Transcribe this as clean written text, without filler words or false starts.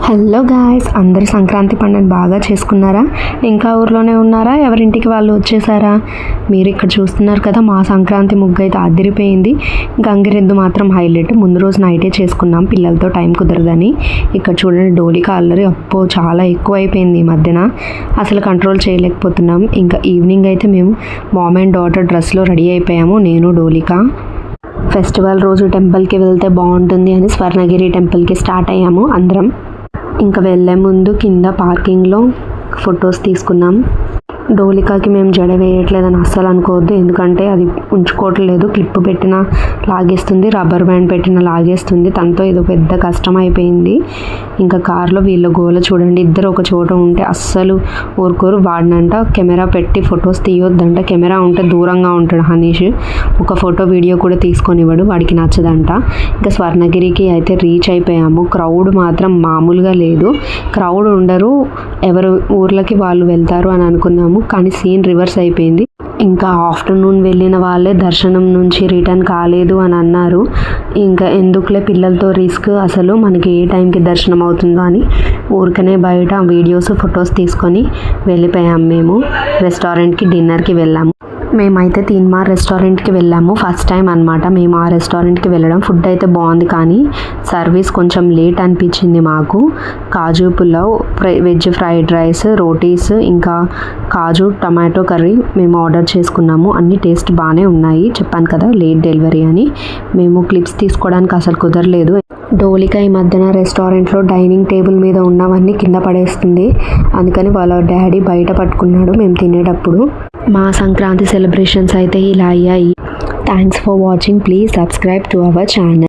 Hello guys, అందరూ సంక్రాంతి పండుగను బాగా చేసుకున్నారా? ఇంకా ఊర్లోనే ఉన్నారా? ఎవరింటికి వాళ్ళు వచ్చేసారా? మీరు ఇక్కడ చూస్తున్నారు కదా, మా సంక్రాంతి ముగ్గు అయితే అదిరిపోయింది. గంగిరెద్దు మాత్రం హైలైట్. ముందు రోజు నైటే చేసుకున్నాం, పిల్లలతో టైం కుదరదని. ఇక్కడ చూడండి, డోలికా అల్లరి అప్పో చాలా ఎక్కువ అయిపోయింది ఈ మధ్యన, అసలు కంట్రోల్ చేయలేకపోతున్నాం. ఇంకా ఈవినింగ్ అయితే మేము మామ్ అండ్ డాటర్ డ్రెస్లో రెడీ అయిపోయాము, నేను డోలికా. ఫెస్టివల్ రోజు టెంపుల్కి వెళ్తే బాగుంటుంది అని స్వర్ణగిరి టెంపుల్కి స్టార్ట్ అయ్యాము అందరం. ఇంకా వెళ్ళే ముందు కింద పార్కింగ్లో ఫొటోస్ తీసుకున్నాం. డోలికాకి మేము జడ వేయట్లేదని అస్సలు అనుకోవద్దు, ఎందుకంటే అది ఉంచుకోవట్లేదు. క్లిప్ పెట్టినా లాగేస్తుంది, రబ్బర్ బ్యాండ్ పెట్టినా లాగేస్తుంది. తనతో ఇది పెద్ద కష్టం అయిపోయింది. ఇంకా కార్లో వీళ్ళ గోల చూడండి, ఇద్దరు ఒక చోట ఉంటే అస్సలు ఊరుకోరు. వాడినంట కెమెరా పెట్టి ఫొటోస్ తీయొద్దంట, కెమెరా ఉంటే దూరంగా ఉంటాడు హనీష్. ఒక ఫోటో వీడియో కూడా తీసుకొనివ్వడు, వాడికి నచ్చదంట. ఇంకా స్వర్ణగిరికి అయితే రీచ్ అయిపోయాము. క్రౌడ్ మాత్రం మామూలుగా లేదు, క్రౌడ్ ఉండరు, ఎవరు ఊర్లకి వాళ్ళు వెళ్తారు అని అనుకున్నాము. కానీ సీన్ రివర్స్ అయిపోయింది. ఇంకా ఆఫ్టర్నూన్ వెళ్ళిన వాళ్ళే దర్శనం నుంచి రిటర్న్ కాలేదు అని అన్నారు. ఇంకా ఎందుకులే పిల్లలతో రిస్క్, అసలు మనకి ఏ టైంకి దర్శనం అవుతుందో అని ఊరికనే బయట వీడియోస్ ఫొటోస్ తీసుకొని వెళ్ళిపోయాం. మేము రెస్టారెంట్కి డిన్నర్కి వెళ్ళాము. మేమైతే తీన్మార్ రెస్టారెంట్కి వెళ్ళాము, ఫస్ట్ టైం అనమాట మేము ఆ రెస్టారెంట్కి వెళ్ళడం. ఫుడ్ అయితే బాగుంది, కానీ సర్వీస్ కొంచెం లేట్ అనిపించింది మాకు. Kaju pulao, veg fried rice, rotis, ఇంకా కాజు టమాటో కర్రీ మేము ఆర్డర్ చేసుకున్నాము. అన్ని టేస్ట్ బాగానే ఉన్నాయి. చెప్పాను కదా లేట్ డెలివరీ అని. మేము క్లిప్స్ తీసుకోవడానికి అసలు కుదరలేదు. డోలికా ఈ మధ్యన రెస్టారెంట్లో డైనింగ్ టేబుల్ మీద ఉన్నవన్నీ కింద పడేస్తుంది, అందుకని వాళ్ళ డాడీ బయట పట్టుకున్నాడు మేము తినేటప్పుడు. మా సంక్రాంతి సెలబ్రేషన్స్ అయితే ఇలా అయ్యాయి. Thanks for watching. Please subscribe to our channel.